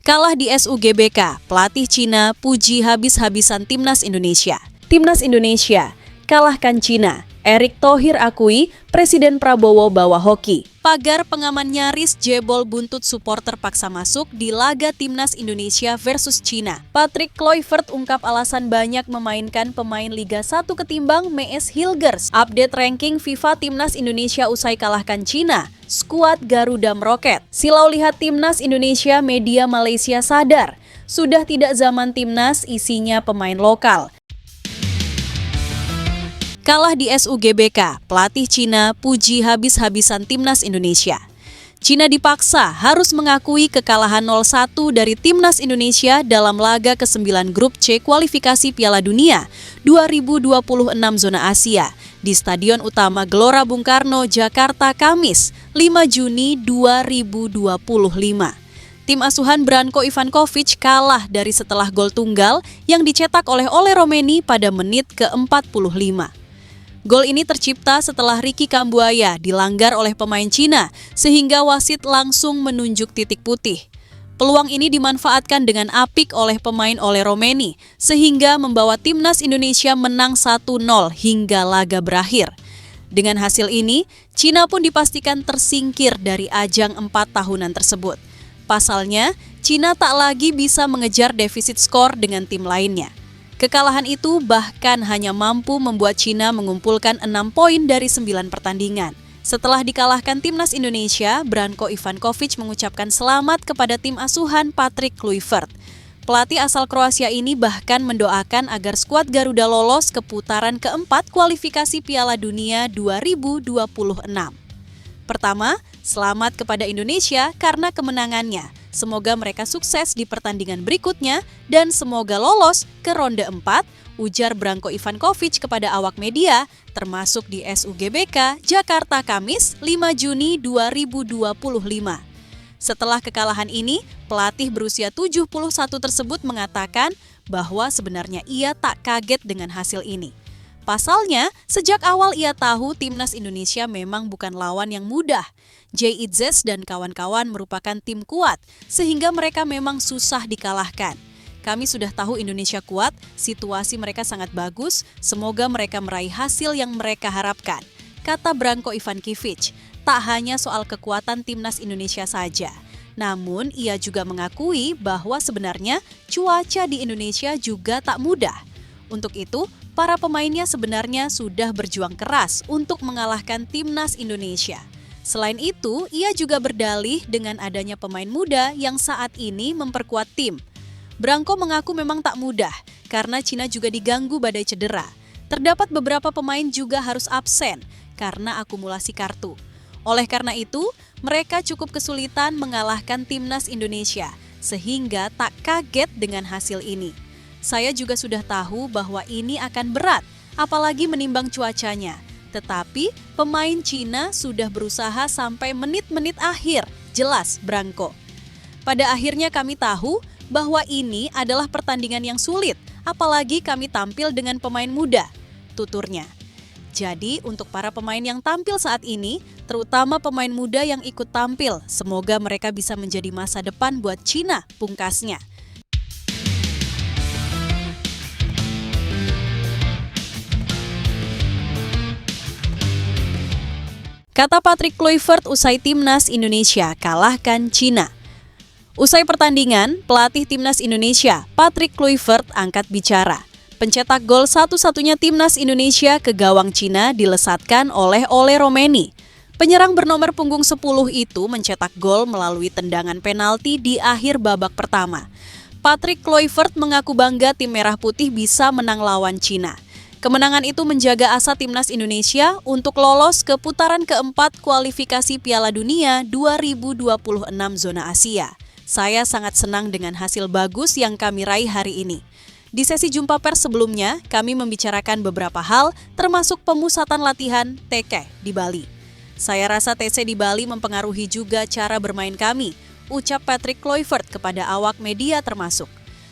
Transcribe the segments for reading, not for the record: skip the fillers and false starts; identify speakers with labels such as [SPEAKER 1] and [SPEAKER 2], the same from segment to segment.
[SPEAKER 1] Kalah di SUGBK, pelatih Cina puji habis-habisan Timnas Indonesia. Timnas Indonesia kalahkan Cina. Erick Thohir akui Presiden Prabowo bawa hoki. Pagar pengaman nyaris jebol buntut supporter paksa masuk di laga Timnas Indonesia versus Cina. Patrick Kluivert ungkap alasan banyak memainkan pemain Liga 1 ketimbang Mees Hilgers. Update ranking FIFA Timnas Indonesia usai kalahkan Cina. Skuad Garuda meroket. Silau lihat Timnas Indonesia, media Malaysia sadar. Sudah tidak zaman Timnas isinya pemain lokal. Kalah di SUGBK, pelatih Cina puji habis-habisan Timnas Indonesia. Cina dipaksa harus mengakui kekalahan 0-1 dari Timnas Indonesia dalam laga ke-9 Grup C kualifikasi Piala Dunia 2026 zona Asia di Stadion Utama Gelora Bung Karno, Jakarta, Kamis 5 Juni 2025. Tim asuhan Branko Ivankovic kalah dari setelah gol tunggal yang dicetak oleh Ole Romeni pada menit ke-45. Gol ini tercipta setelah Ricky Kambuaya dilanggar oleh pemain Cina sehingga wasit langsung menunjuk titik putih. Peluang ini dimanfaatkan dengan apik oleh pemain Ole Romeni sehingga membawa Timnas Indonesia menang 1-0 hingga laga berakhir. Dengan hasil ini, Cina pun dipastikan tersingkir dari ajang 4 tahunan tersebut. Pasalnya, Cina tak lagi bisa mengejar defisit skor dengan tim lainnya. Kekalahan itu bahkan hanya mampu membuat Cina mengumpulkan 6 poin dari 9 pertandingan. Setelah dikalahkan Timnas Indonesia, Branko Ivankovic mengucapkan selamat kepada tim asuhan Patrick Kluivert. Pelatih asal Kroasia ini bahkan mendoakan agar skuad Garuda lolos ke putaran keempat kualifikasi Piala Dunia 2026. Pertama, selamat kepada Indonesia karena kemenangannya. Semoga mereka sukses di pertandingan berikutnya dan semoga lolos ke ronde 4, ujar Branko Ivankovic kepada awak media, termasuk di SUGBK, Jakarta, Kamis 5 Juni 2025. Setelah kekalahan ini, pelatih berusia 71 tersebut mengatakan bahwa sebenarnya ia tak kaget dengan hasil ini. Pasalnya, sejak awal ia tahu Timnas Indonesia memang bukan lawan yang mudah. Jay Itzes dan kawan-kawan merupakan tim kuat, sehingga mereka memang susah dikalahkan. Kami sudah tahu Indonesia kuat, situasi mereka sangat bagus, semoga mereka meraih hasil yang mereka harapkan, kata Branko Ivankovic. Tak hanya soal kekuatan Timnas Indonesia saja, namun ia juga mengakui bahwa sebenarnya cuaca di Indonesia juga tak mudah. Untuk itu, para pemainnya sebenarnya sudah berjuang keras untuk mengalahkan Timnas Indonesia. Selain itu, ia juga berdalih dengan adanya pemain muda yang saat ini memperkuat tim. Branko mengaku memang tak mudah karena Cina juga diganggu badai cedera. Terdapat beberapa pemain juga harus absen karena akumulasi kartu. Oleh karena itu, mereka cukup kesulitan mengalahkan Timnas Indonesia sehingga tak kaget dengan hasil ini. Saya juga sudah tahu bahwa ini akan berat, apalagi menimbang cuacanya. Tetapi pemain Cina sudah berusaha sampai menit-menit akhir, jelas Branko. Pada akhirnya kami tahu bahwa ini adalah pertandingan yang sulit, apalagi kami tampil dengan pemain muda, tuturnya. Jadi untuk para pemain yang tampil saat ini, terutama pemain muda yang ikut tampil, semoga mereka bisa menjadi masa depan buat Cina, pungkasnya. Kata Patrick Kluivert usai Timnas Indonesia kalahkan Cina. Usai pertandingan, pelatih Timnas Indonesia, Patrick Kluivert, angkat bicara. Pencetak gol satu-satunya Timnas Indonesia ke gawang Cina dilesatkan oleh Ole Romeni. Penyerang bernomor punggung 10 itu mencetak gol melalui tendangan penalti di akhir babak pertama. Patrick Kluivert mengaku bangga tim Merah Putih bisa menang lawan Cina. Kemenangan itu menjaga asa Timnas Indonesia untuk lolos ke putaran keempat kualifikasi Piala Dunia 2026 zona Asia. Saya sangat senang dengan hasil bagus yang kami raih hari ini. Di sesi jumpa pers sebelumnya, kami membicarakan beberapa hal termasuk pemusatan latihan TK di Bali. Saya rasa TC di Bali mempengaruhi juga cara bermain kami, ucap Patrick Kluivert kepada awak media termasuk.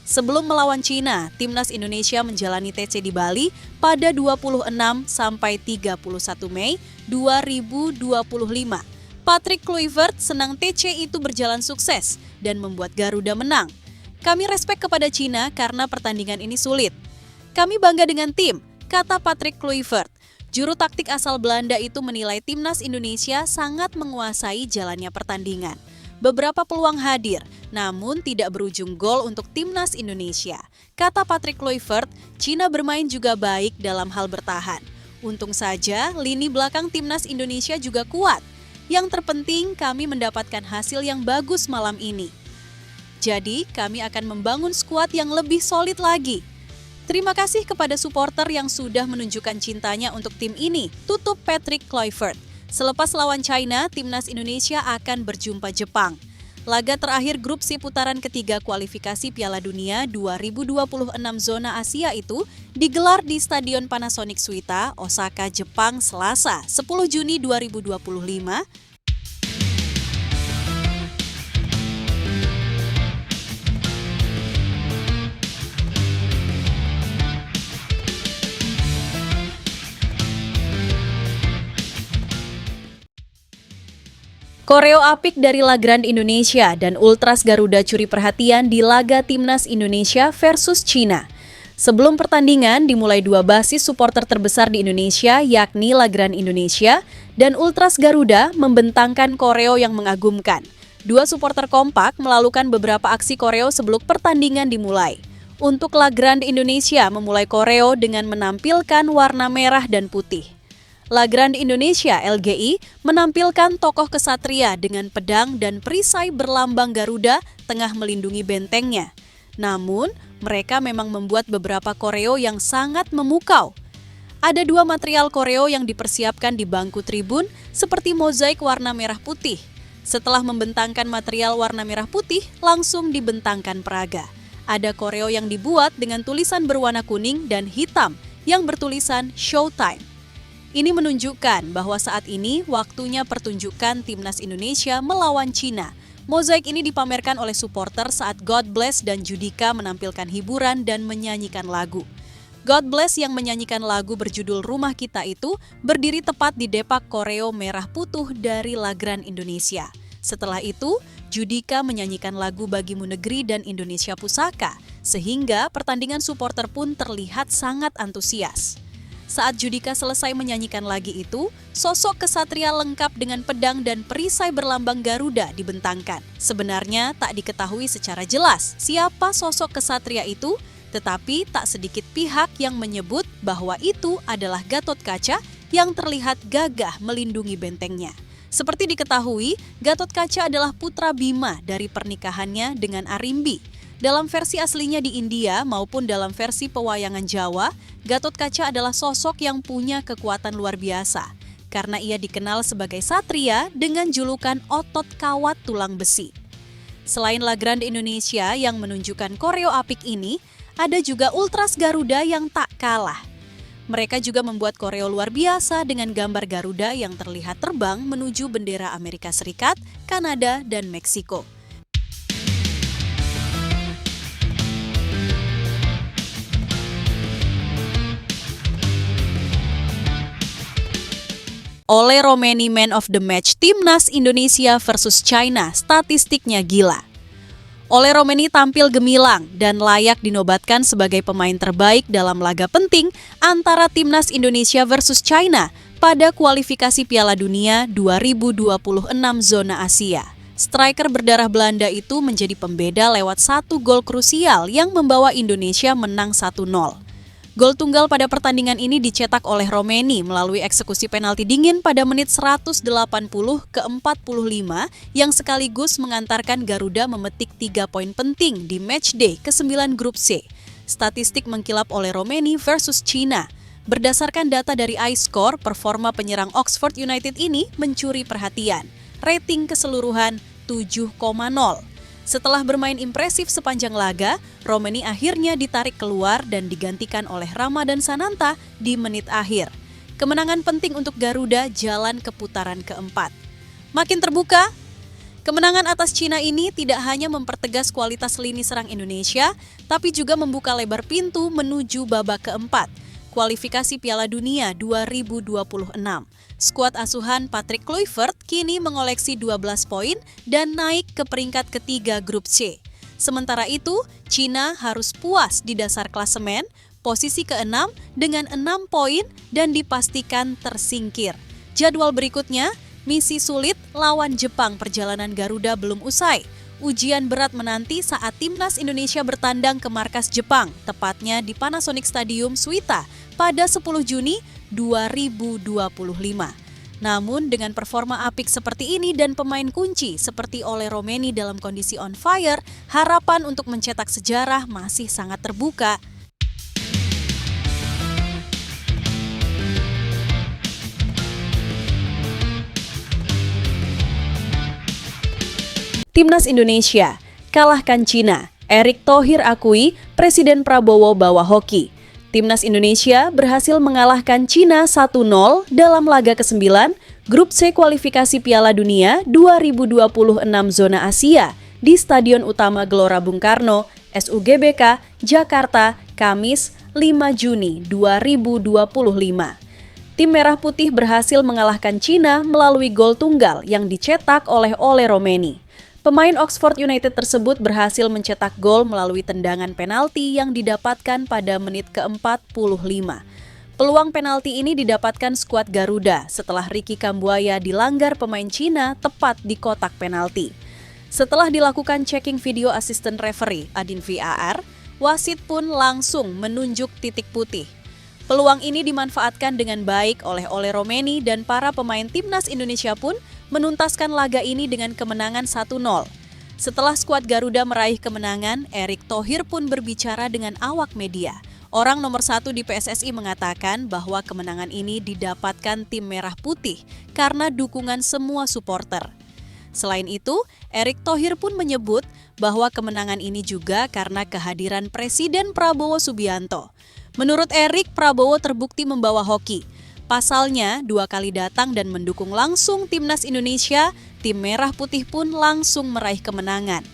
[SPEAKER 1] Sebelum melawan Cina, Timnas Indonesia menjalani TC di Bali pada 26 sampai 31 Mei 2025. Patrick Kluivert senang TC itu berjalan sukses dan membuat Garuda menang. Kami respek kepada Cina karena pertandingan ini sulit. Kami bangga dengan tim, kata Patrick Kluivert. Juru taktik asal Belanda itu menilai timnas Indonesia sangat menguasai jalannya pertandingan. Beberapa peluang hadir, namun tidak berujung gol untuk timnas Indonesia. Kata Patrick Kluivert, Cina bermain juga baik dalam hal bertahan. Untung saja, lini belakang timnas Indonesia juga kuat. Yang terpenting, kami mendapatkan hasil yang bagus malam ini. Jadi, kami akan membangun skuad yang lebih solid lagi. Terima kasih kepada supporter yang sudah menunjukkan cintanya untuk tim ini, tutup Patrick Kluivert. Selepas lawan China, timnas Indonesia akan berjumpa Jepang. Laga terakhir grup C putaran ketiga kualifikasi Piala Dunia 2026 zona Asia itu digelar di Stadion Panasonic Suita, Osaka, Jepang, Selasa, 10 Juni 2025. Koreo apik dari La Grande Indonesia dan Ultras Garuda curi perhatian di laga Timnas Indonesia versus Cina. Sebelum pertandingan dimulai dua basis supporter terbesar di Indonesia yakni La Grande Indonesia dan Ultras Garuda membentangkan koreo yang mengagumkan. Dua supporter kompak melakukan beberapa aksi koreo sebelum pertandingan dimulai. Untuk La Grande Indonesia memulai koreo dengan menampilkan warna merah dan putih. La Grande Indonesia (LGI) menampilkan tokoh kesatria dengan pedang dan perisai berlambang Garuda tengah melindungi bentengnya. Namun, mereka memang membuat beberapa koreo yang sangat memukau. Ada dua material koreo yang dipersiapkan di bangku tribun seperti mozaik warna merah putih. Setelah membentangkan material warna merah putih, langsung dibentangkan peraga. Ada koreo yang dibuat dengan tulisan berwarna kuning dan hitam yang bertulisan Showtime. Ini menunjukkan bahwa saat ini waktunya pertunjukan timnas Indonesia melawan Cina. Mozaik ini dipamerkan oleh supporter saat God Bless dan Judika menampilkan hiburan dan menyanyikan lagu. God Bless yang menyanyikan lagu berjudul Rumah Kita itu berdiri tepat di depak koreo merah putih dari La Grande Indonesia. Setelah itu, Judika menyanyikan lagu Bagimu Negeri dan Indonesia Pusaka, sehingga pertandingan supporter pun terlihat sangat antusias. Saat Judika selesai menyanyikan lagi itu, sosok kesatria lengkap dengan pedang dan perisai berlambang Garuda dibentangkan. Sebenarnya tak diketahui secara jelas siapa sosok kesatria itu, tetapi tak sedikit pihak yang menyebut bahwa itu adalah Gatotkaca yang terlihat gagah melindungi bentengnya. Seperti diketahui, Gatotkaca adalah putra Bima dari pernikahannya dengan Arimbi. Dalam versi aslinya di India maupun dalam versi pewayangan Jawa, Gatotkaca adalah sosok yang punya kekuatan luar biasa karena ia dikenal sebagai satria dengan julukan otot kawat tulang besi. Selain La Grande Indonesia yang menunjukkan koreo apik ini, ada juga Ultras Garuda yang tak kalah. Mereka juga membuat koreo luar biasa dengan gambar Garuda yang terlihat terbang menuju bendera Amerika Serikat, Kanada, dan Meksiko. Ole Romeni Man of the Match Timnas Indonesia versus China, statistiknya gila. Ole Romeni tampil gemilang dan layak dinobatkan sebagai pemain terbaik dalam laga penting antara Timnas Indonesia versus China pada kualifikasi Piala Dunia 2026 zona Asia. Striker berdarah Belanda itu menjadi pembeda lewat satu gol krusial yang membawa Indonesia menang 1-0. Gol tunggal pada pertandingan ini dicetak oleh Romeni melalui eksekusi penalti dingin pada menit 180 ke 45 yang sekaligus mengantarkan Garuda memetik 3 poin penting di matchday ke-9 grup C. Statistik mengkilap oleh Romeni versus Cina. Berdasarkan data dari iScore, performa penyerang Oxford United ini mencuri perhatian. Rating keseluruhan 7,0. Setelah bermain impresif sepanjang laga, Romeni akhirnya ditarik keluar dan digantikan oleh Ramadan Sananta di menit akhir. Kemenangan penting untuk Garuda jalan ke putaran keempat. Makin terbuka, kemenangan atas Cina ini tidak hanya mempertegas kualitas lini serang Indonesia, tapi juga membuka lebar pintu menuju babak keempat. kualifikasi Piala Dunia 2026. Skuad asuhan Patrick Kluivert kini mengoleksi 12 poin dan naik ke peringkat ketiga grup C. Sementara itu, Cina harus puas di dasar klasemen, posisi ke-6 dengan 6 poin dan dipastikan tersingkir. Jadwal berikutnya, misi sulit lawan Jepang. Perjalanan Garuda belum usai. Ujian berat menanti saat timnas Indonesia bertandang ke markas Jepang, tepatnya di Panasonic Stadium Suita pada 10 Juni 2025. Namun dengan performa apik seperti ini dan pemain kunci seperti Ole Romeni dalam kondisi on fire, harapan untuk mencetak sejarah masih sangat terbuka. Timnas Indonesia kalahkan Cina. Erick Thohir akui Presiden Prabowo bawa hoki. Timnas Indonesia berhasil mengalahkan Cina 1-0 dalam laga ke-9 Grup C kualifikasi Piala Dunia 2026 zona Asia di Stadion Utama Gelora Bung Karno, SUGBK, Jakarta, Kamis 5 Juni 2025. Tim Merah Putih berhasil mengalahkan Cina melalui gol tunggal yang dicetak oleh Ole Romeni. Pemain Oxford United tersebut berhasil mencetak gol melalui tendangan penalti yang didapatkan pada menit ke-45. Peluang penalti ini didapatkan skuad Garuda setelah Ricky Kambuaya dilanggar pemain Cina tepat di kotak penalti. Setelah dilakukan checking video asisten referee Adin VAR, wasit pun langsung menunjuk titik putih. Peluang ini dimanfaatkan dengan baik oleh Ole Romeni dan para pemain timnas Indonesia pun menuntaskan laga ini dengan kemenangan 1-0. Setelah skuad Garuda meraih kemenangan, Erick Thohir pun berbicara dengan awak media. Orang nomor 1 di PSSI mengatakan bahwa kemenangan ini didapatkan tim Merah Putih karena dukungan semua supporter. Selain itu, Erick Thohir pun menyebut bahwa kemenangan ini juga karena kehadiran Presiden Prabowo Subianto. Menurut Erick, Prabowo terbukti membawa hoki. Pasalnya, 2 kali datang dan mendukung langsung timnas Indonesia, tim Merah Putih pun langsung meraih kemenangan.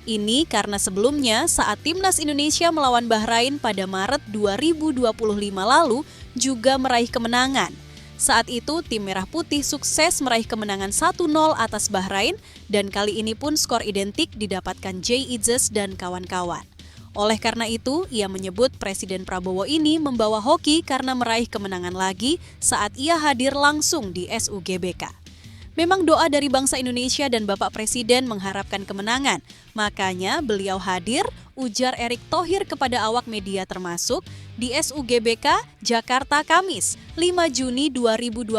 [SPEAKER 1] Ini karena sebelumnya saat timnas Indonesia melawan Bahrain pada Maret 2025 lalu juga meraih kemenangan. Saat itu, tim Merah Putih sukses meraih kemenangan 1-0 atas Bahrain dan kali ini pun skor identik didapatkan Jay Itzes dan kawan-kawan. Oleh karena itu, ia menyebut Presiden Prabowo ini membawa hoki karena meraih kemenangan lagi saat ia hadir langsung di SUGBK. Memang doa dari bangsa Indonesia dan Bapak Presiden mengharapkan kemenangan, makanya beliau hadir, ujar Erick Thohir kepada awak media termasuk di SUGBK Jakarta Kamis 5 Juni 2025.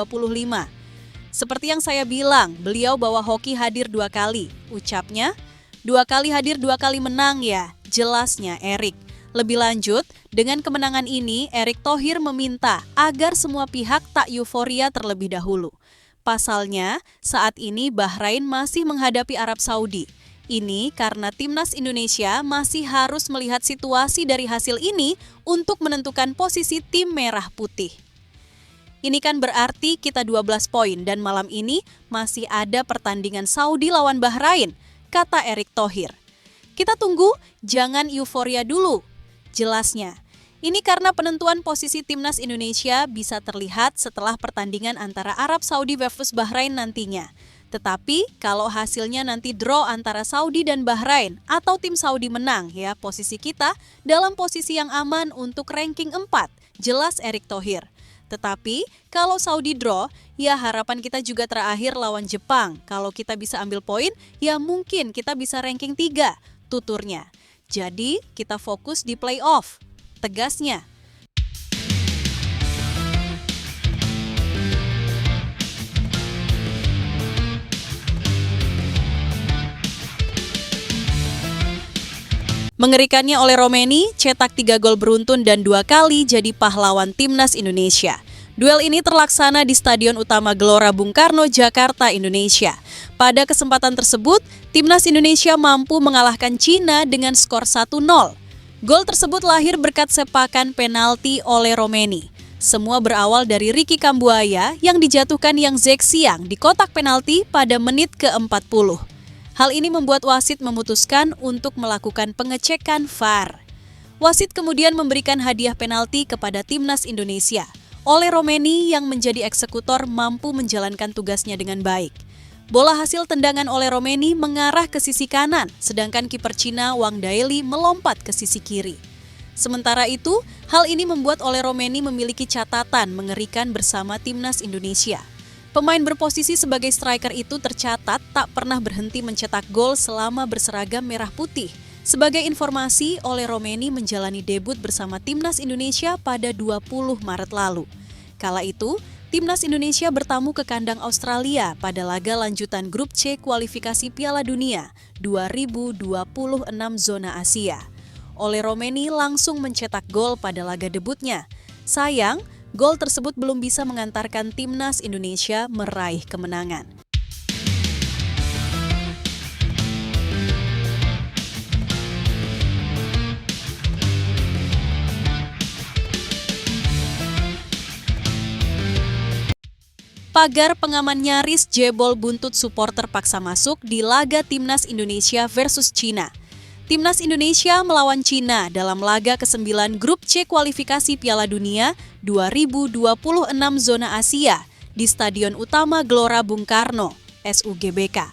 [SPEAKER 1] Seperti yang saya bilang, beliau bawa hoki hadir 2 kali, ucapnya, 2 kali hadir 2 kali menang ya. Jelasnya Erick. Lebih lanjut, dengan kemenangan ini, Erick Thohir meminta agar semua pihak tak euforia terlebih dahulu. Pasalnya, saat ini Bahrain masih menghadapi Arab Saudi. Ini karena timnas Indonesia masih harus melihat situasi dari hasil ini untuk menentukan posisi tim Merah Putih. Ini kan berarti kita 12 poin dan malam ini masih ada pertandingan Saudi lawan Bahrain, kata Erick Thohir. Kita tunggu, jangan euforia dulu. Jelasnya, ini karena penentuan posisi timnas Indonesia bisa terlihat setelah pertandingan antara Arab Saudi versus Bahrain nantinya. Tetapi kalau hasilnya nanti draw antara Saudi dan Bahrain atau tim Saudi menang, ya posisi kita dalam posisi yang aman untuk ranking 4, jelas Erick Thohir. Tetapi kalau Saudi draw, ya harapan kita juga terakhir lawan Jepang. Kalau kita bisa ambil poin, ya mungkin kita bisa ranking 3. Tuturnya. Jadi, kita fokus di playoff, tegasnya. Mengerikannya Ole Romeni cetak 3 gol beruntun dan 2 kali jadi pahlawan timnas Indonesia. Duel ini terlaksana di Stadion Utama Gelora Bung Karno, Jakarta, Indonesia. Pada kesempatan tersebut, timnas Indonesia mampu mengalahkan Cina dengan skor 1-0. Gol tersebut lahir berkat sepakan penalti Ole Romeni. Semua berawal dari Ricky Kambuaya yang dijatuhkan Yang Zexi-Yang di kotak penalti pada menit ke-40. Hal ini membuat wasit memutuskan untuk melakukan pengecekan VAR. Wasit kemudian memberikan hadiah penalti kepada timnas Indonesia. Ole Romeni yang menjadi eksekutor mampu menjalankan tugasnya dengan baik. Bola hasil tendangan Ole Romeni mengarah ke sisi kanan, sedangkan kiper Cina Wang Daili melompat ke sisi kiri. Sementara itu, hal ini membuat Ole Romeni memiliki catatan mengerikan bersama timnas Indonesia. Pemain berposisi sebagai striker itu tercatat tak pernah berhenti mencetak gol selama berseragam merah putih. Sebagai informasi, Ole Romeni menjalani debut bersama timnas Indonesia pada 20 Maret lalu. Kala itu, timnas Indonesia bertamu ke kandang Australia pada laga lanjutan Grup C kualifikasi Piala Dunia 2026 zona Asia. Ole Romeni langsung mencetak gol pada laga debutnya. Sayang, gol tersebut belum bisa mengantarkan timnas Indonesia meraih kemenangan. Pagar pengaman nyaris jebol buntut supporter paksa masuk di laga Timnas Indonesia versus Cina. Timnas Indonesia melawan Cina dalam laga ke-9 Grup C kualifikasi Piala Dunia 2026 zona Asia di Stadion Utama Gelora Bung Karno, SUGBK.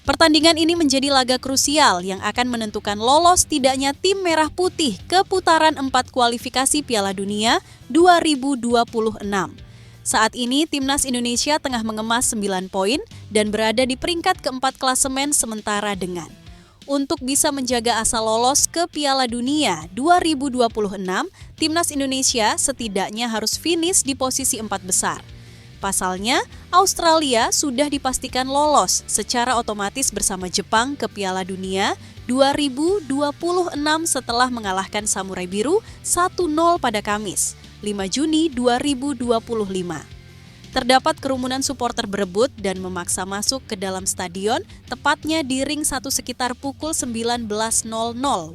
[SPEAKER 1] Pertandingan ini menjadi laga krusial yang akan menentukan lolos tidaknya tim Merah Putih ke putaran 4 kualifikasi Piala Dunia 2026. Saat ini, Timnas Indonesia tengah mengemas 9 poin dan berada di peringkat keempat klasemen sementara dengan. Untuk bisa menjaga asa lolos ke Piala Dunia 2026, Timnas Indonesia setidaknya harus finish di posisi 4 besar. Pasalnya, Australia sudah dipastikan lolos secara otomatis bersama Jepang ke Piala Dunia 2026 setelah mengalahkan Samurai Biru 1-0 pada Kamis. 5 Juni 2025. Terdapat kerumunan supporter berebut dan memaksa masuk ke dalam stadion, tepatnya di ring 1 sekitar pukul 19.00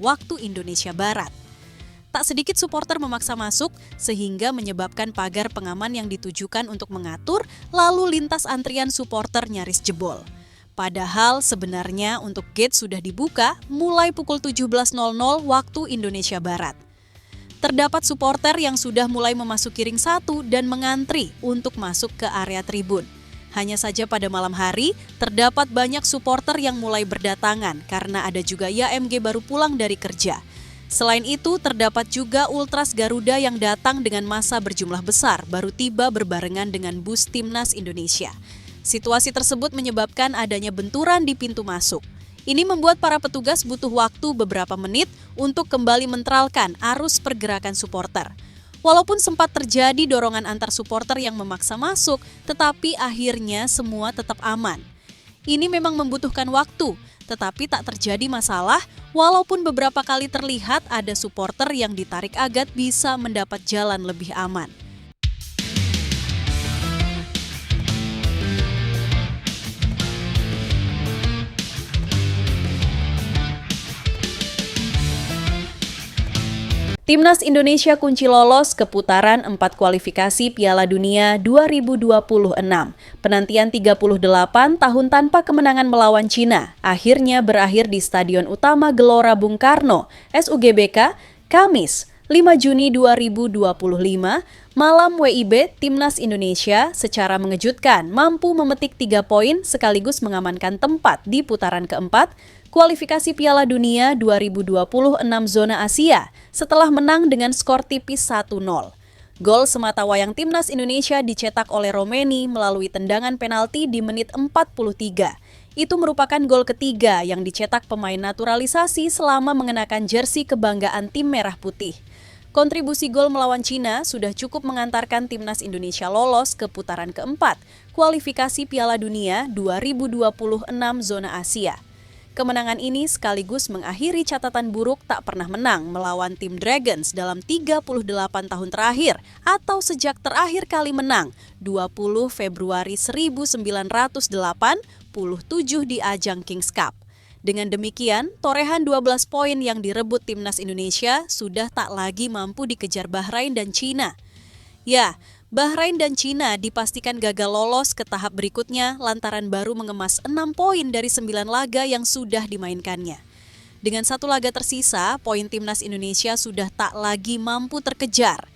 [SPEAKER 1] waktu Indonesia Barat. Tak sedikit supporter memaksa masuk sehingga menyebabkan pagar pengaman yang ditujukan untuk mengatur lalu lintas antrian supporter nyaris jebol. Padahal sebenarnya untuk gate sudah dibuka mulai pukul 17.00 waktu Indonesia Barat. Terdapat supporter yang sudah mulai memasuki ring 1 dan mengantri untuk masuk ke area tribun. Hanya saja pada malam hari, terdapat banyak supporter yang mulai berdatangan karena ada juga YMG baru pulang dari kerja. Selain itu, terdapat juga Ultras Garuda yang datang dengan massa berjumlah besar baru tiba berbarengan dengan bus Timnas Indonesia. Situasi tersebut menyebabkan adanya benturan di pintu masuk. Ini membuat para petugas butuh waktu beberapa menit untuk kembali menetralkan arus pergerakan supporter. Walaupun sempat terjadi dorongan antar supporter yang memaksa masuk, tetapi akhirnya semua tetap aman. Ini memang membutuhkan waktu, tetapi tak terjadi masalah walaupun beberapa kali terlihat ada supporter yang ditarik agar bisa mendapat jalan lebih aman. Timnas Indonesia kunci lolos ke putaran 4 kualifikasi Piala Dunia 2026. Penantian 38 tahun tanpa kemenangan melawan Cina akhirnya berakhir di Stadion Utama Gelora Bung Karno, SUGBK, Kamis 5 Juni 2025, malam WIB Timnas Indonesia secara mengejutkan mampu memetik 3 poin sekaligus mengamankan tempat di putaran keempat kualifikasi Piala Dunia 2026 zona Asia setelah menang dengan skor tipis 1-0. Gol semata wayang Timnas Indonesia dicetak oleh Romeni melalui tendangan penalti di menit 43. Itu merupakan gol ketiga yang dicetak pemain naturalisasi selama mengenakan jersey kebanggaan tim Merah Putih. Kontribusi gol melawan Cina sudah cukup mengantarkan Timnas Indonesia lolos ke putaran keempat kualifikasi Piala Dunia 2026 zona Asia. Kemenangan ini sekaligus mengakhiri catatan buruk tak pernah menang melawan tim Dragons dalam 38 tahun terakhir atau sejak terakhir kali menang 20 Februari 1987 di ajang Kings Cup. Dengan demikian, torehan 12 poin yang direbut Timnas Indonesia sudah tak lagi mampu dikejar Bahrain dan Cina. Ya, Bahrain dan Cina dipastikan gagal lolos ke tahap berikutnya lantaran baru mengemas 6 poin dari 9 laga yang sudah dimainkannya. Dengan satu laga tersisa, poin timnas Indonesia sudah tak lagi mampu terkejar.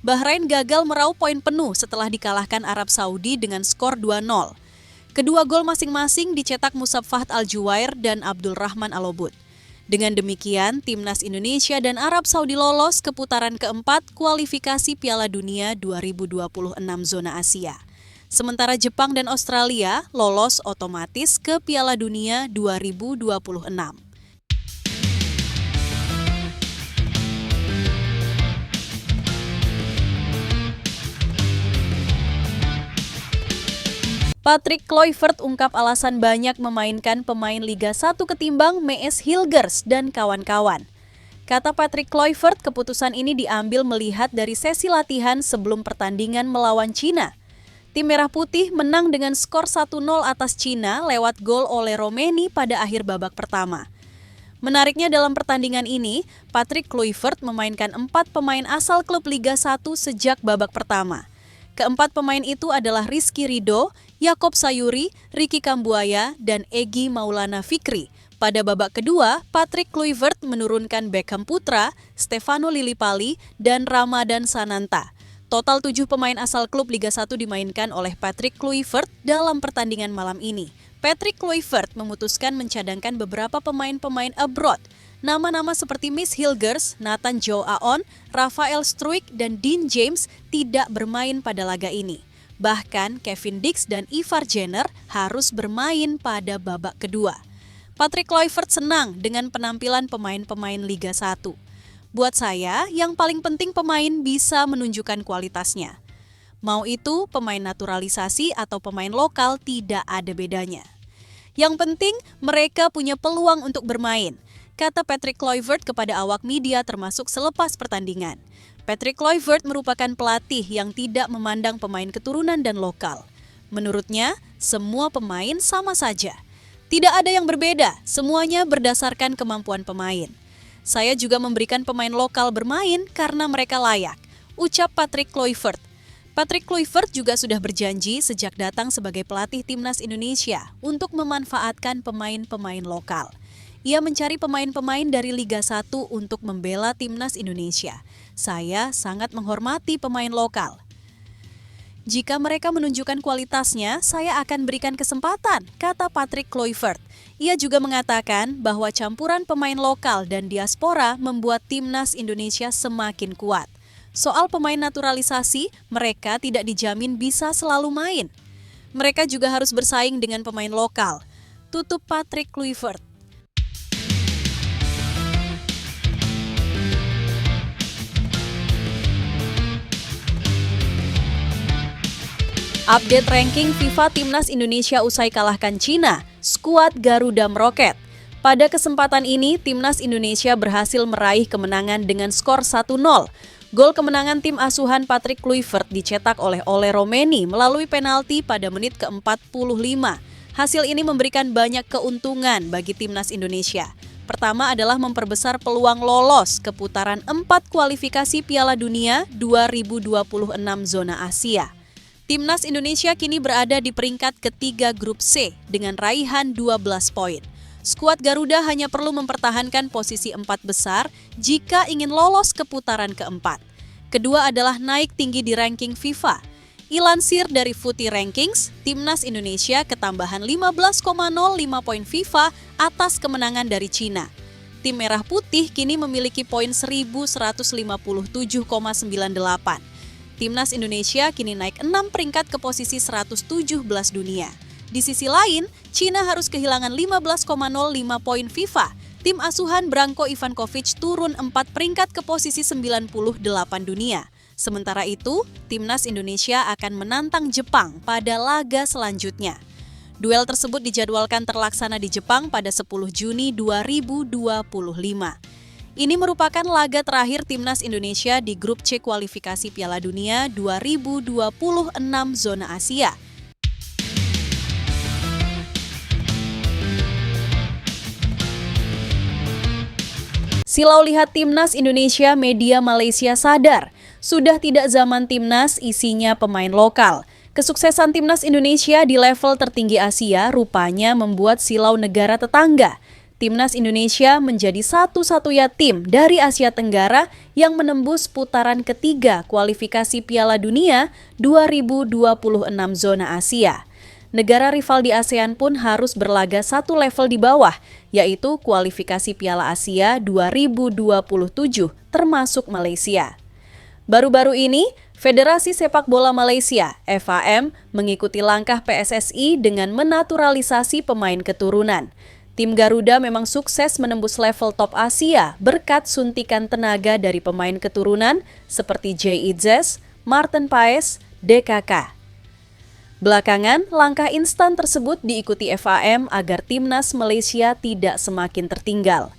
[SPEAKER 1] Bahrain gagal meraup poin penuh setelah dikalahkan Arab Saudi dengan skor 2-0. Kedua gol masing-masing dicetak Musab Fahd Al-Juwair dan Abdul Rahman Alobud. Dengan demikian, timnas Indonesia dan Arab Saudi lolos ke putaran keempat kualifikasi Piala Dunia 2026 zona Asia. Sementara Jepang dan Australia lolos otomatis ke Piala Dunia 2026. Patrick Kluivert ungkap alasan banyak memainkan pemain Liga 1 ketimbang Mees Hilgers dan kawan-kawan. Kata Patrick Kluivert, keputusan ini diambil melihat dari sesi latihan sebelum pertandingan melawan Cina. Tim Merah Putih menang dengan skor 1-0 atas Cina lewat gol oleh Romeni pada akhir babak pertama. Menariknya dalam pertandingan ini, Patrick Kluivert memainkan 4 pemain asal klub Liga 1 sejak babak pertama. Keempat pemain itu adalah Rizky Ridho, Yaakob Sayuri, Ricky Kambuaya, dan Egy Maulana Fikri. Pada babak kedua, Patrick Kluivert menurunkan Beckham Putra, Stefano Lillipali, dan Ramadan Sananta. Total 7 pemain asal klub Liga 1 dimainkan oleh Patrick Kluivert dalam pertandingan malam ini. Patrick Kluivert memutuskan mencadangkan beberapa pemain-pemain abroad. Nama-nama seperti Mees Hilgers, Nathan Joe Aon, Rafael Struijk, dan Dean James tidak bermain pada laga ini. Bahkan Kevin Dix dan Ivar Jenner harus bermain pada babak kedua. Patrick Kluivert senang dengan penampilan pemain-pemain Liga 1. Buat saya, yang paling penting pemain bisa menunjukkan kualitasnya. Mau itu pemain naturalisasi atau pemain lokal tidak ada bedanya. Yang penting mereka punya peluang untuk bermain, kata Patrick Kluivert kepada awak media termasuk selepas pertandingan. Patrick Kluivert merupakan pelatih yang tidak memandang pemain keturunan dan lokal. Menurutnya, semua pemain sama saja. Tidak ada yang berbeda, semuanya berdasarkan kemampuan pemain. Saya juga memberikan pemain lokal bermain karena mereka layak, ucap Patrick Kluivert. Patrick Kluivert juga sudah berjanji sejak datang sebagai pelatih timnas Indonesia untuk memanfaatkan pemain-pemain lokal. Ia mencari pemain-pemain dari Liga 1 untuk membela timnas Indonesia. Saya sangat menghormati pemain lokal. Jika mereka menunjukkan kualitasnya, saya akan berikan kesempatan, kata Patrick Kluivert. Ia juga mengatakan bahwa campuran pemain lokal dan diaspora membuat timnas Indonesia semakin kuat. Soal pemain naturalisasi, mereka tidak dijamin bisa selalu main. Mereka juga harus bersaing dengan pemain lokal, tutup Patrick Kluivert. Update ranking FIFA Timnas Indonesia usai kalahkan Cina, skuad Garuda meroket. Pada kesempatan ini, Timnas Indonesia berhasil meraih kemenangan dengan skor 1-0. Gol kemenangan tim asuhan Patrick Kluivert dicetak oleh Ole Romeni melalui penalti pada menit ke-45. Hasil ini memberikan banyak keuntungan bagi Timnas Indonesia. Pertama adalah memperbesar peluang lolos ke putaran 4 kualifikasi Piala Dunia 2026 zona Asia. Timnas Indonesia kini berada di peringkat ketiga grup C dengan raihan 12 poin. Skuad Garuda hanya perlu mempertahankan posisi 4 besar jika ingin lolos ke putaran keempat. Kedua adalah naik tinggi di ranking FIFA. Ilansir dari Footy Rankings, Timnas Indonesia ketambahan 15,05 poin FIFA atas kemenangan dari Cina. Tim Merah Putih kini memiliki poin 1157,98. Timnas Indonesia kini naik 6 peringkat ke posisi 117 dunia. Di sisi lain, Cina harus kehilangan 15,05 poin FIFA. Tim asuhan Branko Ivankovic turun 4 peringkat ke posisi 98 dunia. Sementara itu, Timnas Indonesia akan menantang Jepang pada laga selanjutnya. Duel tersebut dijadwalkan terlaksana di Jepang pada 10 Juni 2025. Ini merupakan laga terakhir Timnas Indonesia di grup C kualifikasi Piala Dunia 2026 zona Asia. Silau lihat Timnas Indonesia, media Malaysia sadar, sudah tidak zaman Timnas isinya pemain lokal. Kesuksesan Timnas Indonesia di level tertinggi Asia rupanya membuat silau negara tetangga. Timnas Indonesia menjadi satu-satunya tim dari Asia Tenggara yang menembus putaran ketiga kualifikasi Piala Dunia 2026 zona Asia. Negara rival di ASEAN pun harus berlaga satu level di bawah, yaitu kualifikasi Piala Asia 2027 termasuk Malaysia. Baru-baru ini, Federasi Sepak Bola Malaysia (FAM) mengikuti langkah PSSI dengan menaturalisasi pemain keturunan. Tim Garuda memang sukses menembus level top Asia berkat suntikan tenaga dari pemain keturunan seperti Jay Itzes, Martin Paes, DKK. Belakangan, langkah instan tersebut diikuti FAM agar timnas Malaysia tidak semakin tertinggal.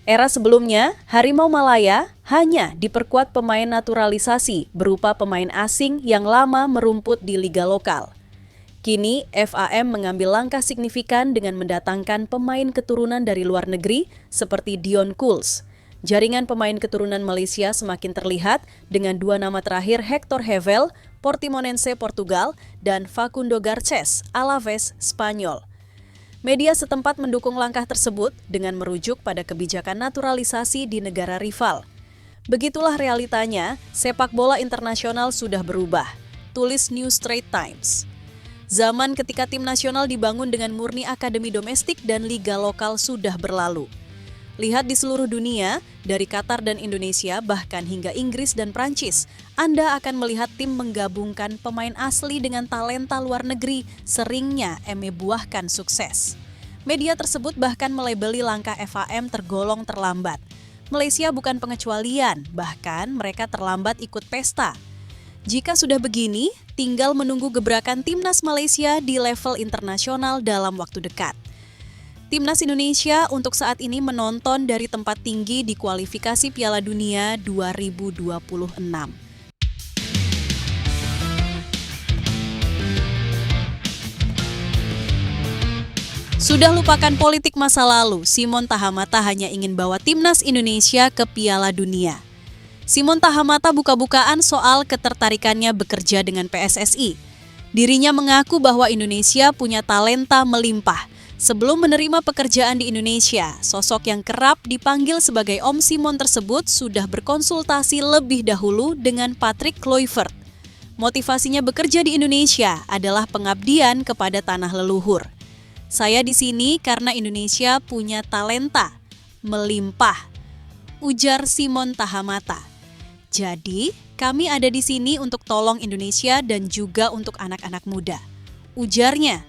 [SPEAKER 1] Era sebelumnya, Harimau Malaya hanya diperkuat pemain naturalisasi berupa pemain asing yang lama merumput di liga lokal. Kini, FAM mengambil langkah signifikan dengan mendatangkan pemain keturunan dari luar negeri seperti Dion Kuls. Jaringan pemain keturunan Malaysia semakin terlihat dengan dua nama terakhir Hector Hevel, Portimonense Portugal, dan Facundo Garces, Alaves Spanyol. Media setempat mendukung langkah tersebut dengan merujuk pada kebijakan naturalisasi di negara rival. Begitulah realitanya, sepak bola internasional sudah berubah, tulis New Straits Times. Zaman ketika tim nasional dibangun dengan murni akademi domestik dan liga lokal sudah berlalu. Lihat di seluruh dunia, dari Qatar dan Indonesia, bahkan hingga Inggris dan Prancis, Anda akan melihat tim menggabungkan pemain asli dengan talenta luar negeri, seringnya buahkan sukses. Media tersebut bahkan melabeli langkah FAM tergolong terlambat. Malaysia bukan pengecualian, bahkan mereka terlambat ikut pesta. Jika sudah begini, tinggal menunggu gebrakan timnas Malaysia di level internasional dalam waktu dekat. Timnas Indonesia untuk saat ini menonton dari tempat tinggi di kualifikasi Piala Dunia 2026. Sudah lupakan politik masa lalu, Simon Tahamata hanya ingin bawa timnas Indonesia ke Piala Dunia. Simon Tahamata buka-bukaan soal ketertarikannya bekerja dengan PSSI. Dirinya mengaku bahwa Indonesia punya talenta melimpah. Sebelum menerima pekerjaan di Indonesia, sosok yang kerap dipanggil sebagai Om Simon tersebut sudah berkonsultasi lebih dahulu dengan Patrick Kluivert. Motivasinya bekerja di Indonesia adalah pengabdian kepada tanah leluhur. Saya di sini karena Indonesia punya talenta melimpah, ujar Simon Tahamata. Jadi, kami ada di sini untuk tolong Indonesia dan juga untuk anak-anak muda, ujarnya.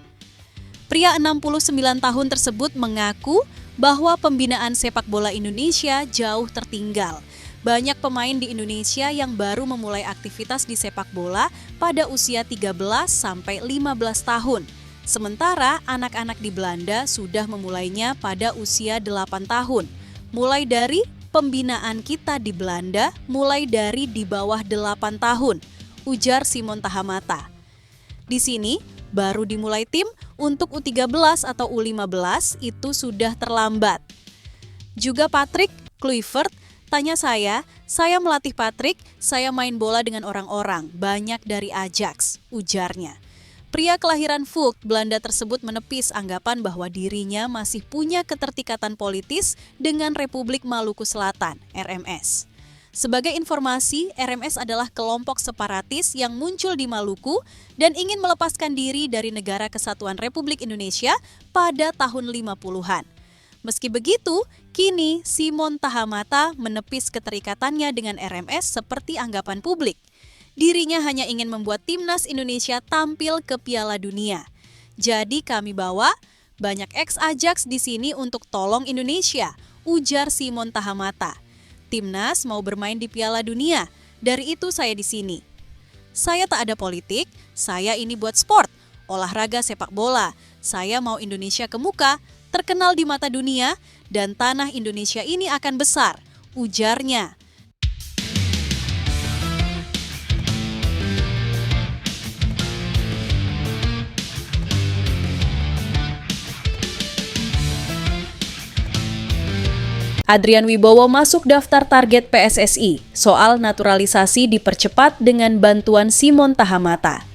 [SPEAKER 1] Pria 69 tahun tersebut mengaku bahwa pembinaan sepak bola Indonesia jauh tertinggal. Banyak pemain di Indonesia yang baru memulai aktivitas di sepak bola pada usia 13 sampai 15 tahun. Sementara anak-anak di Belanda sudah memulainya pada usia 8 tahun. Mulai dari pembinaan kita di Belanda mulai dari di bawah 8 tahun, ujar Simon Tahamata. Di sini, baru dimulai tim untuk U13 atau U15 itu sudah terlambat. Juga Patrick Kluivert tanya saya melatih Patrick, saya main bola dengan orang-orang, banyak dari Ajax, ujarnya. Pria kelahiran Vught, Belanda tersebut menepis anggapan bahwa dirinya masih punya keterikatan politis dengan Republik Maluku Selatan, RMS. Sebagai informasi, RMS adalah kelompok separatis yang muncul di Maluku dan ingin melepaskan diri dari Negara Kesatuan Republik Indonesia pada tahun 50-an. Meski begitu, kini Simon Tahamata menepis keterikatannya dengan RMS seperti anggapan publik. Dirinya hanya ingin membuat timnas Indonesia tampil ke Piala Dunia. Jadi kami bawa banyak ex-Ajax di sini untuk tolong Indonesia, ujar Simon Tahamata. Timnas mau bermain di Piala Dunia, dari itu saya di sini. Saya tak ada politik, saya ini buat sport, olahraga sepak bola. Saya mau Indonesia ke muka, terkenal di mata dunia, dan tanah Indonesia ini akan besar, ujarnya. Adrian Wibowo masuk daftar target PSSI, soal naturalisasi dipercepat dengan bantuan Simon Tahamata.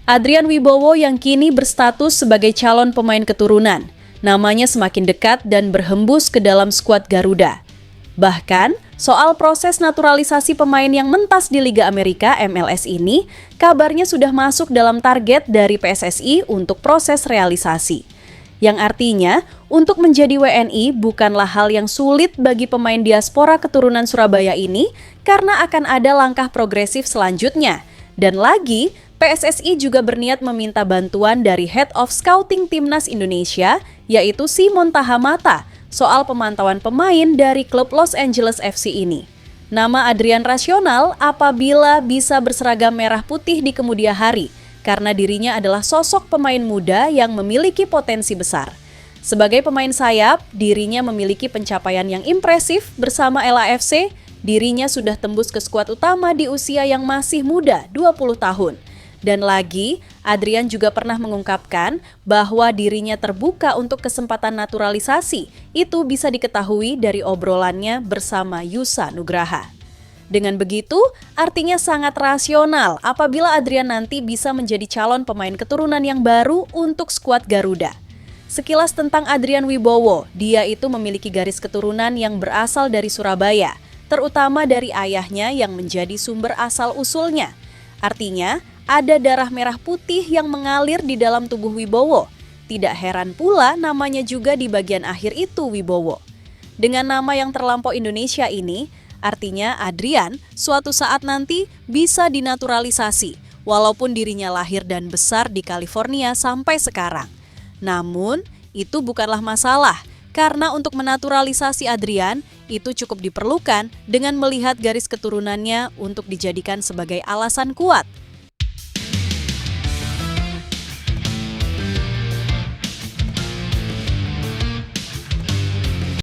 [SPEAKER 1] Adrian Wibowo yang kini berstatus sebagai calon pemain keturunan, Namanya semakin dekat dan berhembus ke dalam skuad Garuda. Bahkan, soal proses naturalisasi pemain yang mentas di Liga Amerika MLS ini, kabarnya sudah masuk dalam target dari PSSI untuk proses realisasi. Yang artinya, untuk menjadi WNI bukanlah hal yang sulit bagi pemain diaspora keturunan Surabaya ini karena akan ada langkah progresif selanjutnya. Dan lagi, PSSI juga berniat meminta bantuan dari Head of Scouting Timnas Indonesia, yaitu Simon Tahamata, soal pemantauan pemain dari klub Los Angeles FC ini. Nama Adrian rasional apabila bisa berseragam merah putih di kemudian hari, karena dirinya adalah sosok pemain muda yang memiliki potensi besar. Sebagai pemain sayap, dirinya memiliki pencapaian yang impresif bersama LAFC, dirinya sudah tembus ke skuad utama di usia yang masih muda, 20 tahun. Dan lagi, Adrian juga pernah mengungkapkan bahwa dirinya terbuka untuk kesempatan naturalisasi. Itu bisa diketahui dari obrolannya bersama Yusa Nugraha. Dengan begitu, artinya sangat rasional apabila Adrian nanti bisa menjadi calon pemain keturunan yang baru untuk skuad Garuda. Sekilas tentang Adrian Wibowo, dia itu memiliki garis keturunan yang berasal dari Surabaya, terutama dari ayahnya yang menjadi sumber asal-usulnya. Artinya, ada darah merah putih yang mengalir di dalam tubuh Wibowo. Tidak heran pula namanya juga di bagian akhir itu Wibowo. Dengan nama yang terlampau Indonesia ini, artinya Adrian suatu saat nanti bisa dinaturalisasi, walaupun dirinya lahir dan besar di California sampai sekarang. Namun, itu bukanlah masalah, karena untuk menaturalisasi Adrian, itu cukup diperlukan dengan melihat garis keturunannya untuk dijadikan sebagai alasan kuat